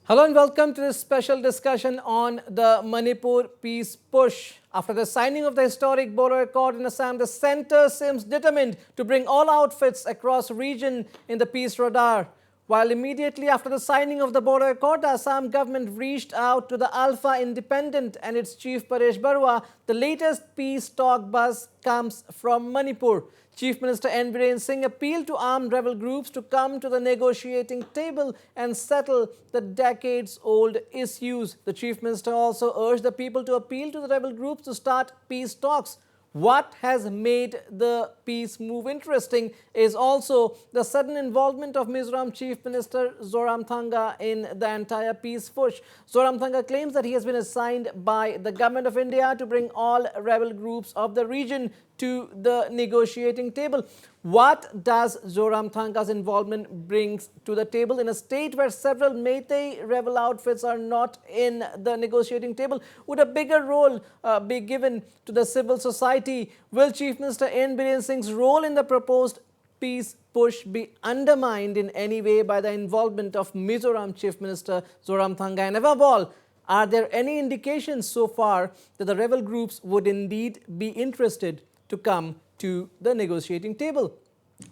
Hello and welcome to this special discussion on the Manipur peace push. After the signing of the historic border accord in Assam, the centre seems determined to bring all outfits across region in the peace radar. While immediately after the signing of the border accord, the Assam government reached out to the Alpha Independent and its chief Paresh Barua, the latest peace talk buzz comes from Manipur. Chief Minister N. Biren Singh appealed to armed rebel groups to come to the negotiating table and settle the decades-old issues. The Chief Minister also urged the people to appeal to the rebel groups to start peace talks. What has made the peace move interesting is also the sudden involvement of Mizoram Chief Minister Zoramthanga in the entire peace push. Zoramthanga claims that he has been assigned by the Government of India to bring all rebel groups of the region to the negotiating table. What does Zoramthanga's involvement brings to the table in a state where several Meitei rebel outfits are not in the negotiating table? Would a bigger role be given to the civil society? Will Chief Minister N. Biren Singh's role in the proposed peace push be undermined in any way by the involvement of Mizoram Chief Minister Zoramthanga? And above all, are there any indications so far that the rebel groups would indeed be interested to come to the negotiating table?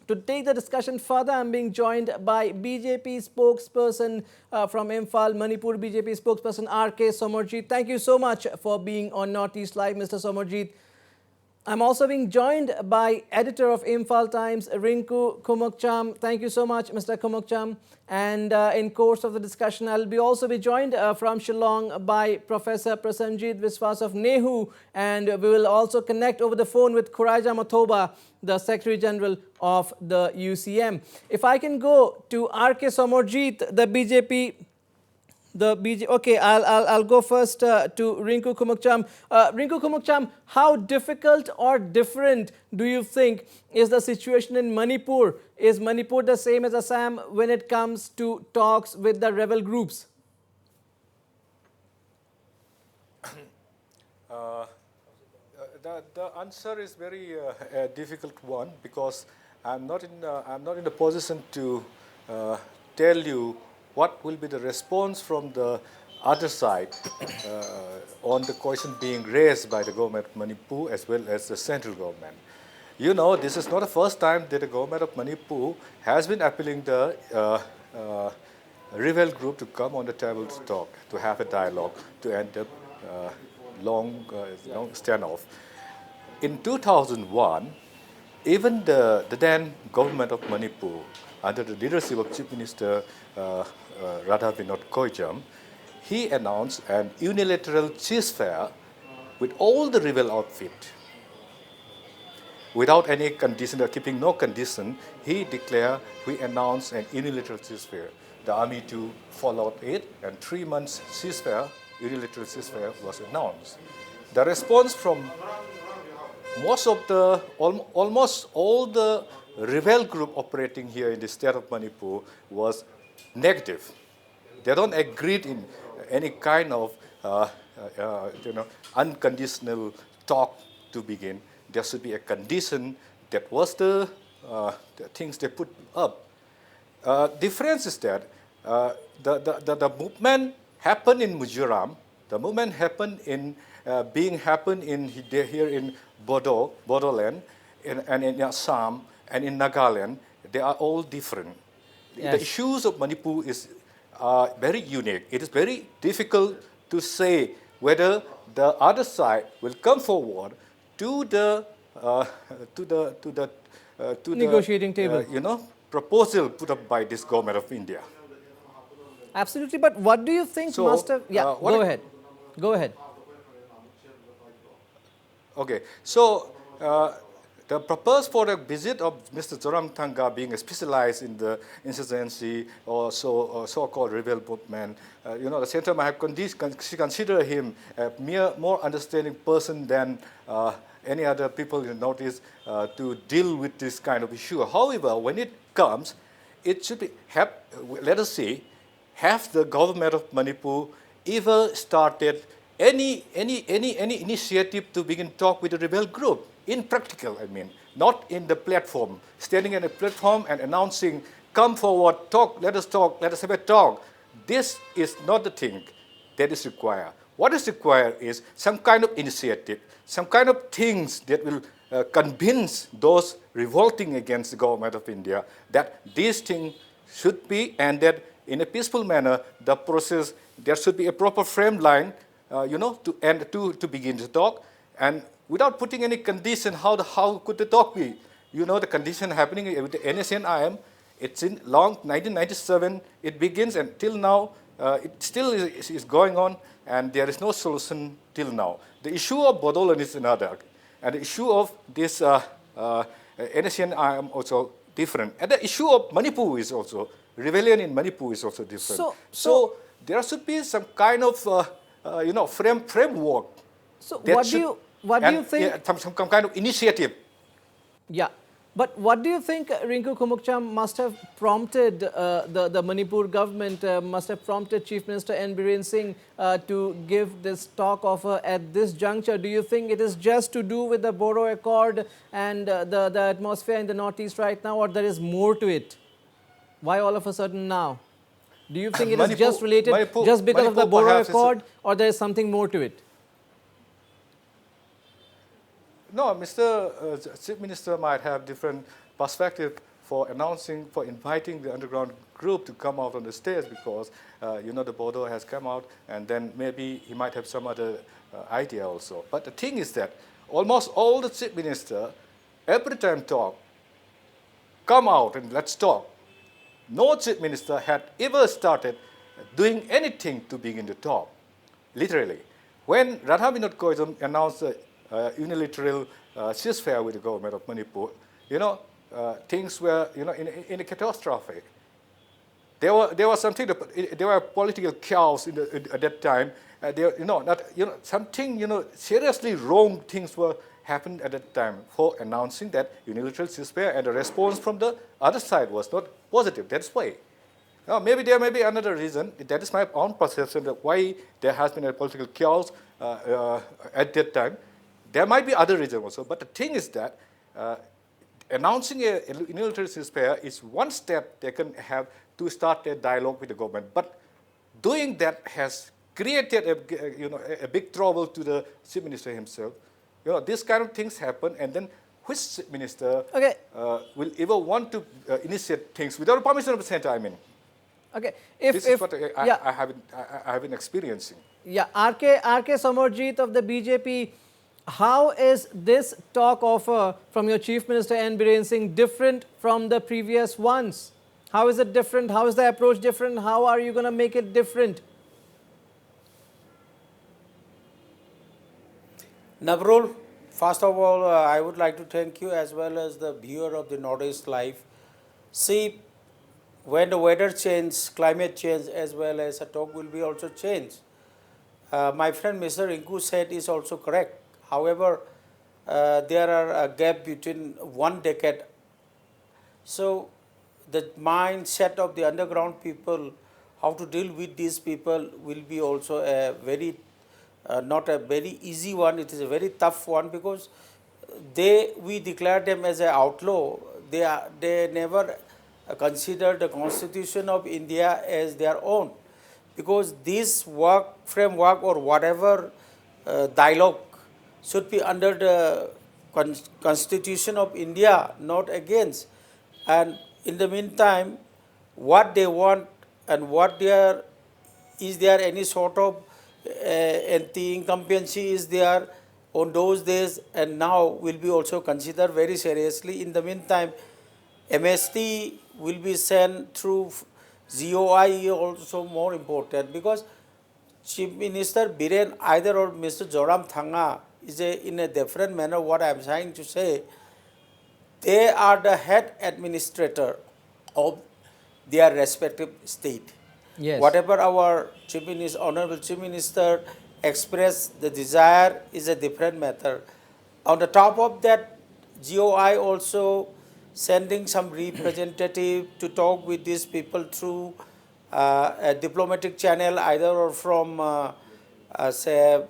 To take the discussion further, I am being joined by BJP spokesperson from Imphal, Manipur BJP spokesperson R.K. Somarjit. Thank you so much for being on Northeast Live, Mr. Somarjit. I'm also being joined by editor of Imphal Times, Rinku Kumukcham. Thank you so much, Mr. Kumukcham. And in course of the discussion, I'll also be joined from Shillong by Professor Prasenjit Viswas of NEHU. And we will also connect over the phone with Khuraja Mathoba, the Secretary General of the UCM. If I can go to R.K. Somarjit, the BJP. Okay, I'll go first to Rinku Kumukcham. Rinku Kumukcham, how difficult or different do you think is the situation in Manipur? Is Manipur the same as Assam when it comes to talks with the rebel groups? The answer is very a difficult one because I'm not in the position to tell you what will be the response from the other side on the question being raised by the government of Manipur as well as the central government. You know, this is not the first time that the government of Manipur has been appealing the rebel group to come on the table to talk, to have a dialogue, to end up long standoff. In 2001, even the then government of Manipur, under the leadership of Chief Minister Radha Vinod Koijam, he announced an unilateral ceasefire with all the rebel outfit. Without any condition, or keeping no condition, he announced an unilateral ceasefire. The army too followed it, and 3 months unilateral ceasefire was announced. The response from almost all the rebel group operating here in the state of Manipur was negative. They don't agree in any kind of unconditional talk to begin. There should be a condition. That was the things they put up. Difference is that the movement happened in Mizoram. The movement happened in here in Bodoland, and in Assam and in Nagaland. They are all different. Yes. The issues of Manipur is very unique. It is very difficult to say whether the other side will come forward to the negotiating table. Proposal put up by this government of India. Absolutely, but what do you think must have? Yeah, go ahead. Go ahead. Okay, so the purpose for the visit of Mr. Zoramthanga being specialized in the insurgency or so-called rebel movement, the center might have consider him a more understanding person than any other people in the Northeast to deal with this kind of issue. However, when it comes, it should be let us see, have the government of Manipur ever started any initiative to begin talk with the rebel group? In practical, I mean, not in the platform, standing in a platform and announcing, come forward, talk, let us have a talk. this is not the thing that is required. What is required is some kind of initiative, some kind of things that will convince those revolting against the government of India that these things should be, and that in a peaceful manner, the process, there should be a proper frame line, to begin to talk, and without putting any condition, how could the talk be? The condition happening with the NSNIM, it's in long 1997, it begins, and till now, it still is going on, and there is no solution till now. The issue of Bodolan is another, and the issue of this NSNIM also different. And the issue of Manipur is also, rebellion in Manipur is also different. So there should be some kind of, framework. So what do you think? Yeah, some kind of initiative. Yeah. But what do you think Rinku Khumukcham must have prompted the Manipur government, must have prompted Chief Minister N. Biren Singh to give this talk offer at this juncture? Do you think it is just to do with the Bodo Accord and the atmosphere in the northeast right now, or there is more to it? Why all of a sudden now? Do you think it is just related just because of the Bodo Accord, or there is something more to it? No, Mr. Chief Minister might have different perspective for inviting the underground group to come out on the stage, because, the Bodo has come out, and then maybe he might have some other idea also. But the thing is that almost all the Chief Minister, every time talk, come out and let's talk. No Chief Minister had ever started doing anything to begin to talk, literally. When Radha Vinod Koizum announced the unilateral ceasefire with the government of Manipur, things were, in a catastrophe. There was something, there were political chaos at that time. Something, seriously wrong things were happened at that time for announcing that unilateral ceasefire, and the response from the other side was not positive. That's why. Maybe there may be another reason. That is my own perception of why there has been a political chaos at that time. There might be other reasons also, but the thing is that announcing a unilateral ceasefire is one step they can have to start a dialogue with the government. But doing that has created a big trouble to the Chief Minister himself. These kind of things happen, and then which Chief Minister will ever want to initiate things without permission of the center? I mean, this is what I have been experiencing. Yeah, RK Samarjit of the BJP. How is this talk offer from your Chief Minister N. Biren Singh different from the previous ones? How is it different? How is the approach different? How are you going to make it different? Navrul, first of all, I would like to thank you as well as the viewer of the Northeast Live. See, when the weather changes, climate change as well as a talk will be also changed. My friend Mr. Rinku said is also correct. However, there are a gap between 1 decade. So the mindset of the underground people, how to deal with these people, will be also a very, not a very easy one. It is a very tough one, because we declare them as an outlaw. They never consider the Constitution of India as their own, because this framework or whatever dialogue should be under the Constitution of India, not against. And in the meantime, what they want and is there any sort of anti-incumbency is there on those days, and now will be also considered very seriously. In the meantime, MST will be sent through GOI, also more important, because Chief Minister Biren either or Mr. Zoramthanga is in a different manner. What I am trying to say, they are the head administrator of their respective state. Yes. Whatever our Chief Minister, Honorable Chief Minister expressed the desire is a different matter. On the top of that, GOI also sending some representative to talk with these people through a diplomatic channel, either or from say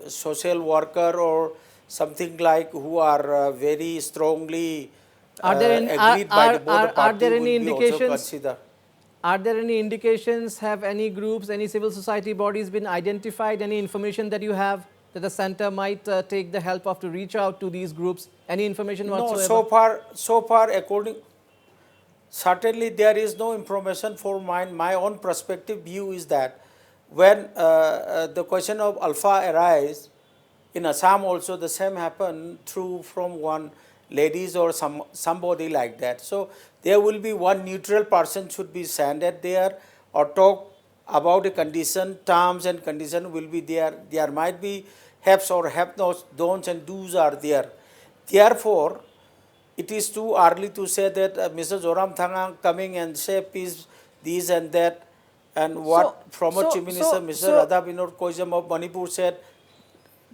social worker or something like, who are very strongly agreed by the board party. Are there any indications? Are there any indications, have any groups, any civil society bodies been identified, any information that you have that the center might take the help of to reach out to these groups? Any information No, whatsoever? so far, certainly there is no information for my own perspective view is that when the question of alpha arise, in Assam also the same happened through from one ladies or somebody like that. So there will be one neutral person should be sent there or talk about a condition, terms and condition will be there. There might be haves or have not, don'ts and do's are there. Therefore, it is too early to say that Mr. Zoramthanga coming and say peace, this and that, and what former Chief Minister Mr. Radha Vinod Koijam of Manipur said.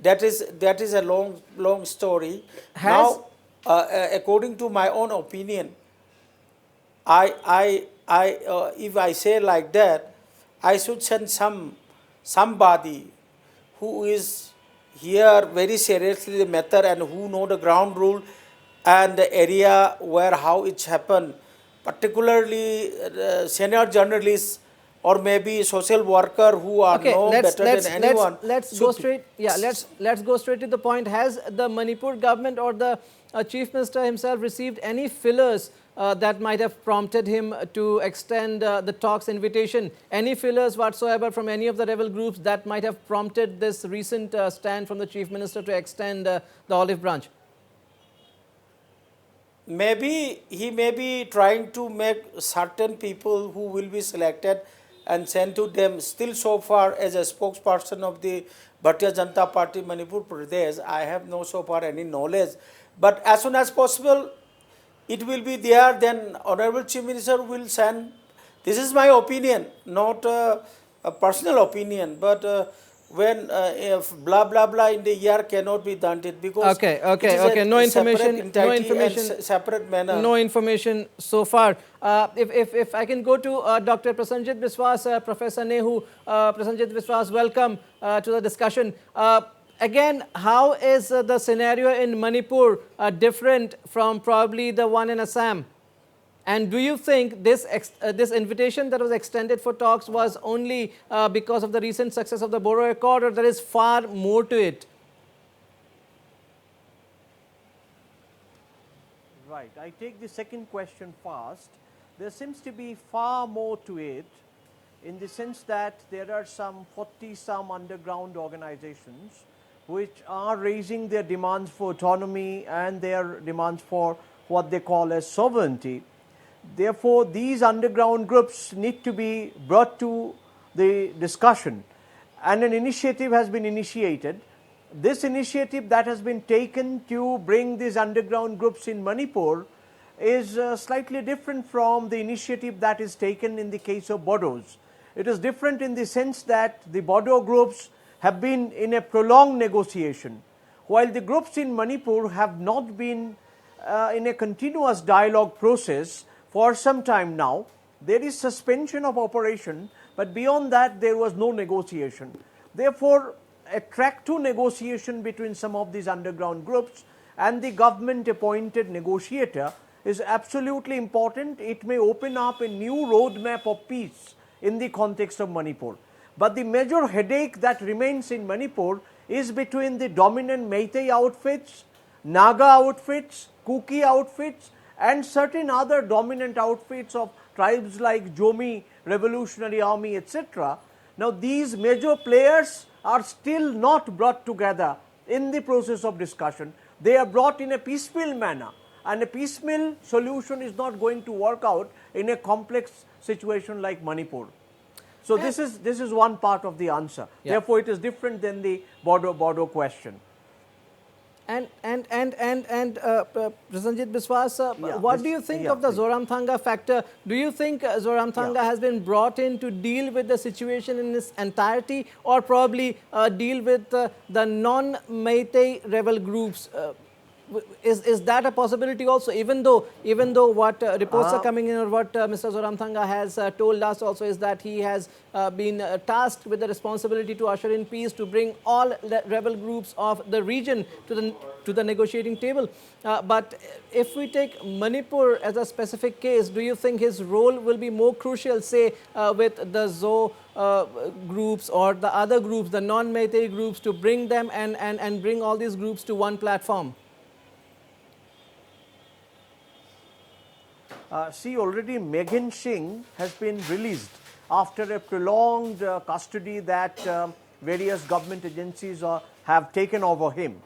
That is a long story. Now, according to my own opinion, if I say like that, I should send somebody who is here very seriously the matter and who know the ground rule and the area where how it's happened, particularly senior journalists or maybe social worker who are better than anyone. Let's go straight. Yeah, let's go straight to the point. Has the Manipur government or the Chief Minister himself received any fillers that might have prompted him to extend the talks invitation? Any fillers whatsoever from any of the rebel groups that might have prompted this recent stand from the Chief Minister to extend the olive branch? Maybe he may be trying to make certain people who will be selected and sent to them. Still so far as a spokesperson of the Bharatiya Janata Party Manipur Pradesh, I have no so far any knowledge. But as soon as possible, it will be there, then Honorable Chief Minister will send. This is my opinion, not a personal opinion, but when if blah blah blah in the year cannot be done it because no information, separate manner. No information so far. If I can go to Dr. Prasenjit Biswas, Professor Nehu, Prasenjit Biswas, welcome to the discussion. Again, how is the scenario in Manipur different from probably the one in Assam? And do you think this invitation that was extended for talks was only because of the recent success of the Boro Accord, or there is far more to it? Right. I take the second question first. There seems to be far more to it in the sense that there are some 40-some underground organizations which are raising their demands for autonomy and their demands for what they call as sovereignty. Therefore, these underground groups need to be brought to the discussion, and an initiative has been initiated. This initiative that has been taken to bring these underground groups in Manipur is slightly different from the initiative that is taken in the case of Bodos. It is different in the sense that the Bodo groups have been in a prolonged negotiation, while the groups in Manipur have not been in a continuous dialogue process for some time now. There is suspension of operation, but beyond that there was no negotiation. Therefore, a track to negotiation between some of these underground groups and the government appointed negotiator is absolutely important. It may open up a new roadmap of peace in the context of Manipur. But the major headache that remains in Manipur is between the dominant Meitei outfits, Naga outfits, Kuki outfits, and certain other dominant outfits of tribes like Jomi, Revolutionary Army, etc. Now, these major players are still not brought together in the process of discussion. They are brought in a piecemeal manner, and a piecemeal solution is not going to work out in a complex situation like Manipur. So, this is one part of the answer. Yeah. Therefore, it is different than the border question. And Prasenjit Biswas, what do you think of the Zoramthanga factor? Do you think Zoramthanga has been brought in to deal with the situation in its entirety, or probably deal with the non-Meitei rebel groups? is that a possibility also? Even though what reports are coming in, or what Mr. Zoramthanga has told us also, is that he has been tasked with the responsibility to usher in peace, to bring all the rebel groups of the region to the negotiating table. But if we take Manipur as a specific case, do you think his role will be more crucial, say, with the Zo groups or the other groups, the non-Meitei groups, to bring them and bring all these groups to one platform? See, already Meghan Singh has been released after a prolonged custody that various government agencies have taken over him.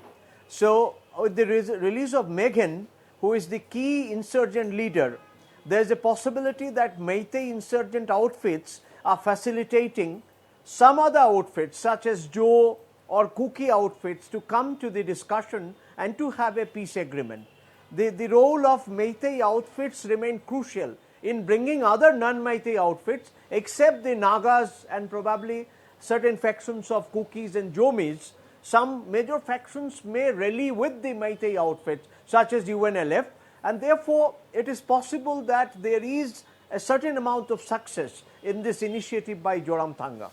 So, with the release of Meghan, who is the key insurgent leader, there is a possibility that Meitei insurgent outfits are facilitating some other outfits, such as Joe or Kuki outfits, to come to the discussion and to have a peace agreement. The role of Meitei outfits remain crucial in bringing other non-Meitei outfits, except the Nagas and probably certain factions of Kukis and Jomis. Some major factions may rally with the Meitei outfits, such as UNLF, and therefore it is possible that there is a certain amount of success in this initiative by Zoramthanga.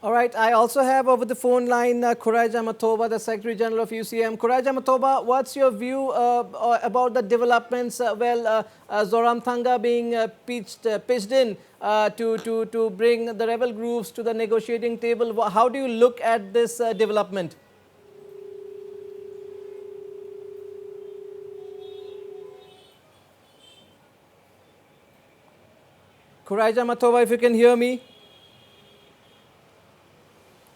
All right, I also have over the phone line Khuraja Mathoba, the Secretary General of UCM. Khuraja Mathoba, what's your view about the developments? Zoramthanga being pitched in to bring the rebel groups to the negotiating table. How do you look at this development? Khuraja Mathoba, if you can hear me.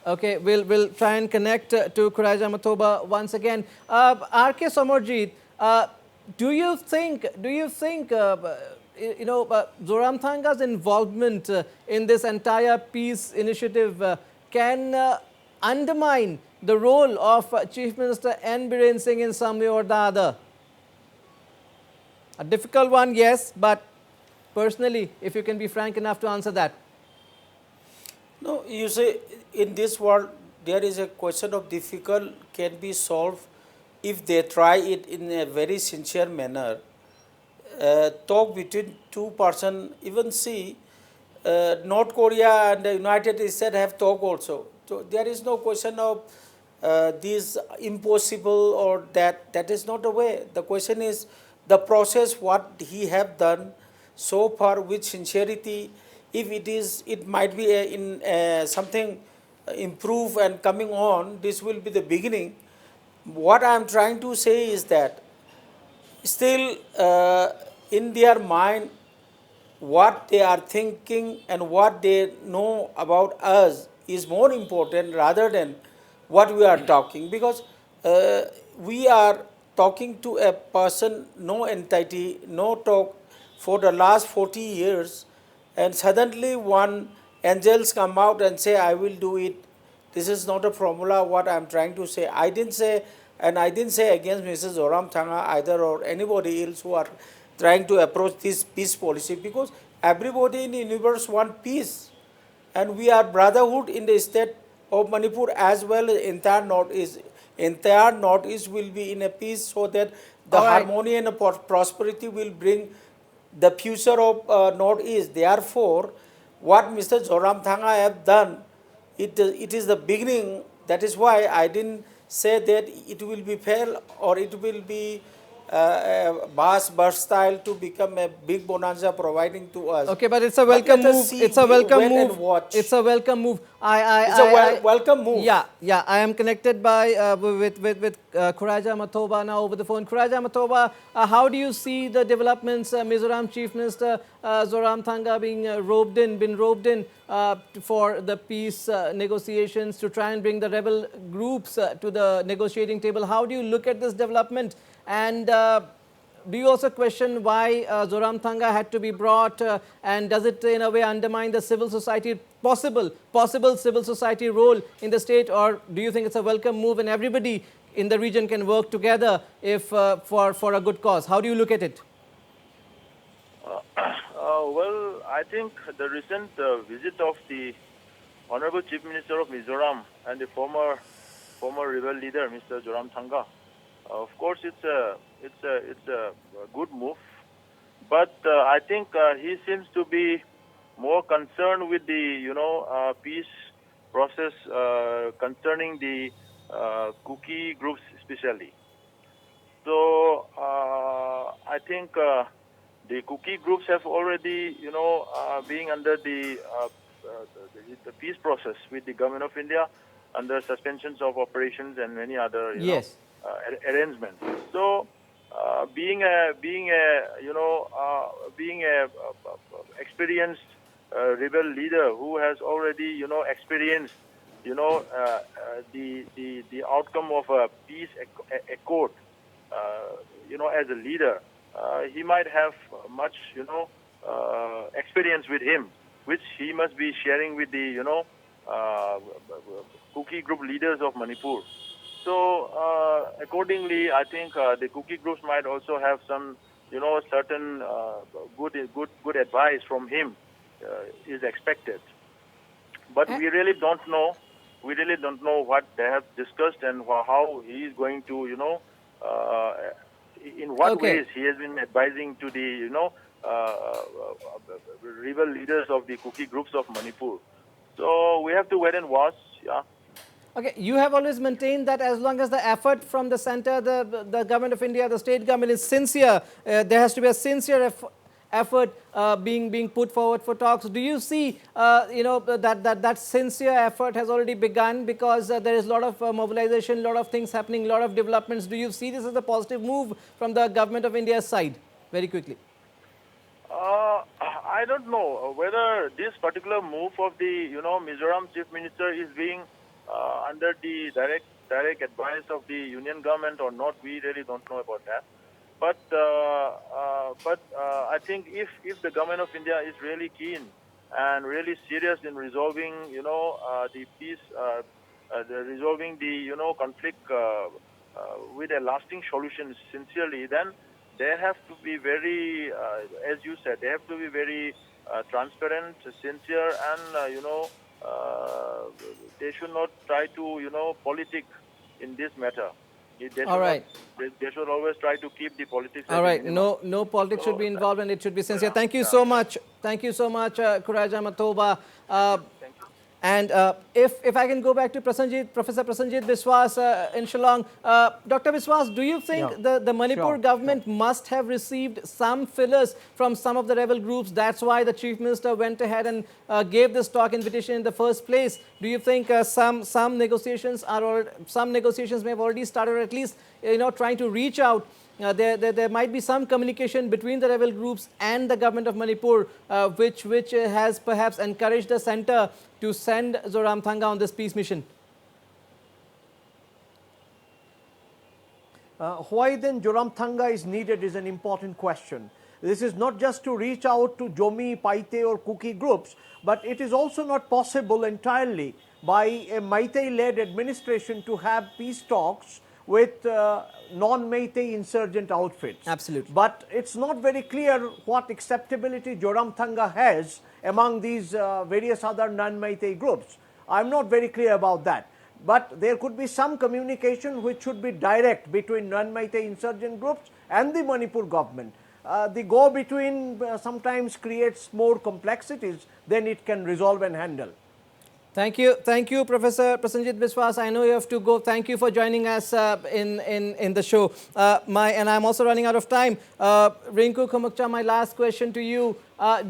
Okay, we'll try and connect to Khuraja Mathoba once again. R.K. Somorjit, do you think Zoramthanga's involvement in this entire peace initiative can undermine the role of Chief Minister N. Biren Singh in some way or the other? A difficult one, yes, but personally, if you can be frank enough to answer that. No, you say in this world there is a question of difficult can be solved if they try it in a very sincere manner. Talk between two persons, even see North Korea and the United States have talk also. So there is no question of this impossible or that is not the way. The question is the process, what he have done so far with sincerity. If it might be in something improve and coming on, this will be the beginning. What I am trying to say is that still in their mind, what they are thinking and what they know about us is more important rather than what we are talking, because we are talking to a person, no entity, no talk for the last 40 years. And suddenly one angels come out and say, I will do it. This is not a formula, what I am trying to say. I didn't say against Mrs. Zoramthanga either or anybody else who are trying to approach this peace policy, because everybody in the universe wants peace. And we are brotherhood in the state of Manipur as well as entire Northeast. Entire Northeast will be in a peace, so that the harmony and prosperity will bring the future of Northeast. Therefore, what Mr. Zoramthanga have done, it is the beginning. That is why I didn't say that it will be fail or it will be versatile to become a big bonanza providing to us. Okay, but it's a welcome move. It's a welcome move. It's a welcome move. It's a welcome move. Yeah. I am connected with Khuraja Mathoba now over the phone. Khuraja Mathoba, how do you see the developments? Mizoram Chief Minister Zoramthanga being roped in for the peace negotiations to try and bring the rebel groups to the negotiating table. How do you look at this development? And do you also question why Zoramthanga had to be brought, and does it in a way undermine the civil society, possible civil society role in the state, or do you think it's a welcome move and everybody in the region can work together if for a good cause? How do you look at it? Well, I think the recent visit of the Honorable Chief Minister of Mizoram and the former rebel leader, Mr. Zoramthanga, Of course, it's a good move, but I think he seems to be more concerned with the peace process concerning the Kuki groups especially. So I think the Kuki groups have already being under the peace process with the government of India under suspensions of operations and many other Yes. arrangements. So being a experienced rebel leader who has already experienced the outcome of a peace accord, as a leader, he might have much experience with him, which he must be sharing with the Kuki group leaders of Manipur. So accordingly, I think the Kuki groups might also have some, certain good advice from him is expected. But we really don't know. We really don't know what they have discussed and how he is going to, in what Okay. ways he has been advising to the, rebel leaders of the Kuki groups of Manipur. So we have to wait and watch. Yeah. Okay, you have always maintained that as long as the effort from the center, the government of India, the state government is sincere, there has to be a sincere effort being put forward for talks. Do you see, that sincere effort has already begun because there is a lot of mobilization, a lot of things happening, a lot of developments. Do you see this as a positive move from the government of India's side? Very quickly. I don't know whether this particular move of the Mizoram chief minister is being under the direct advice of the union government or not. We really don't know about that. But I think if the government of India is really keen and really serious in resolving the peace, resolving the conflict with a lasting solution sincerely, then they have to be very, as you said, they have to be very transparent, sincere, and they should not try to politic in this matter. They All right. they should always try to keep the politics. All at a right. minimum. No politics should be involved, and it should be sincere. Yeah, Thank you yeah. so much. Thank you so much, Kuraja Matoba. Thank you. And if I can go back to Professor Prasenjit Biswas in Shillong, Dr. Biswas, do you think Yeah. the Manipur government must have received some fillers from some of the rebel groups? That's why the Chief Minister went ahead and gave this talk invitation in the first place. Do you think some negotiations may have already started, or at least trying to reach out? There might be some communication between the rebel groups and the government of Manipur, which has perhaps encouraged the center to send Zoramthanga on this peace mission. Why then Zoramthanga is needed is an important question. This is not just to reach out to Jomi, Paite or Kuki groups, but it is also not possible entirely by a Meitei-led administration to have peace talks with non-Meitei insurgent outfits. Absolutely. But it's not very clear what acceptability Zoramthanga has among these various other non-Meitei groups. I'm not very clear about that. But there could be some communication which should be direct between non-Meitei insurgent groups and the Manipur government. The go-between sometimes creates more complexities than it can resolve and handle. Thank you, Professor Prasenjit Biswas. I know you have to go. Thank you for joining us in the show. And I'm also running out of time. Rinku Khomukcha, my last question to you.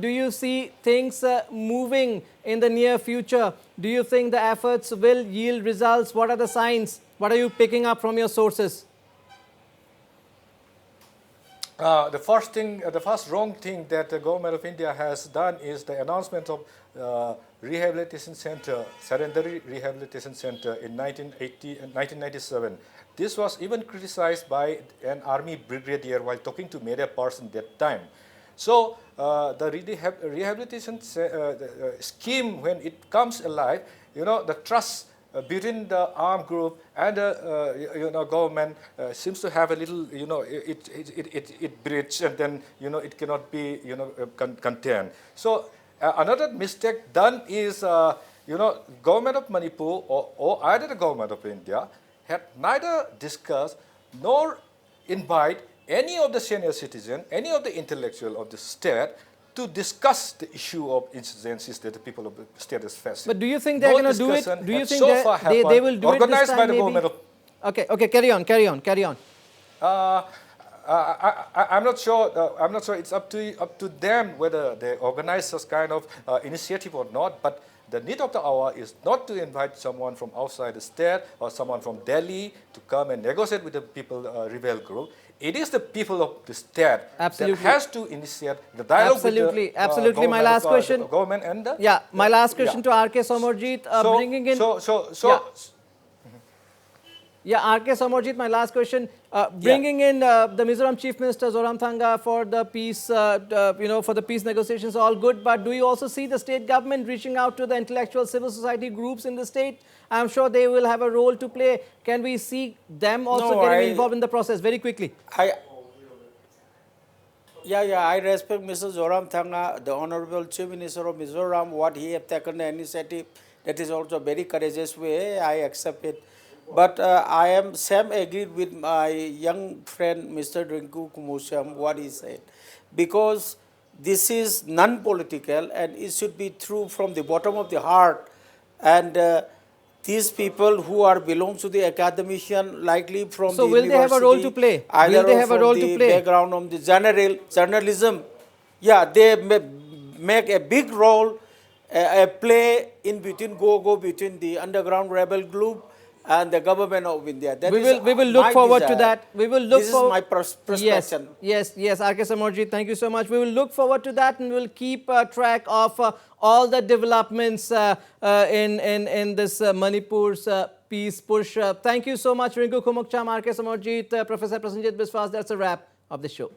Do you see things moving in the near future? Do you think the efforts will yield results? What are the signs? What are you picking up from your sources? The first wrong thing that the government of India has done is the announcement of rehabilitation center, Surrendary Rehabilitation Center in 1997. This was even criticized by an army brigadier while talking to media person that time. So the rehabilitation scheme, when it comes alive, the trust between the armed group and the government seems to have a little, it breach, and then it cannot be contained. So another mistake done is government of Manipur or either the government of India had neither discussed nor invite any of the senior citizen, any of the intellectual of the state to discuss the issue of insurgencies that the people of the state is facing. But do you think they're No going to do it? discussion Do you has think so far they happened, will do it this organized time by the maybe? government of Okay, carry on. I'm not sure. I'm not sure. It's up to them whether they organize this kind of initiative or not. But the need of the hour is not to invite someone from outside the state or someone from Delhi to come and negotiate with the people rebel group. It is the people of the state Absolutely. that has to initiate the dialogue Absolutely, with the absolutely. My last question. government and the Yeah, my last question to R.K. Samarjit, bringing in. Yeah, R.K. Samarjit, my last question. Bringing in the Mizoram Chief Minister Zoramthanga for the peace, for the peace negotiations, all good. But do you also see the state government reaching out to the intellectual civil society groups in the state? I'm sure they will have a role to play. Can we see them also getting involved in the process? Very quickly. I respect Mr. Zoramthanga, the Honorable Chief Minister of Mizoram, what he have taken the initiative. That is also a very courageous way. I accept it. But I am agreed with my young friend, Mr. Rinku Kumusham, what he said. Because this is non-political and it should be true from the bottom of the heart. And these people who are belong to the academician, likely from the will university, they have a role to play? Either Will they have a role from to the play? background of the journalism. Yeah, they make a big role, a play in between, between the underground rebel group and the government of India. We will look forward to that. We will look this forward. is my perspective. Yes, R.K. Samarjit, thank you so much. We will look forward to that and we'll keep track of all the developments in this Manipur's peace push. Thank you so much, Rinku Khumukcham, R.K. Samarjit, Professor Prasenjit Biswas. That's a wrap of the show.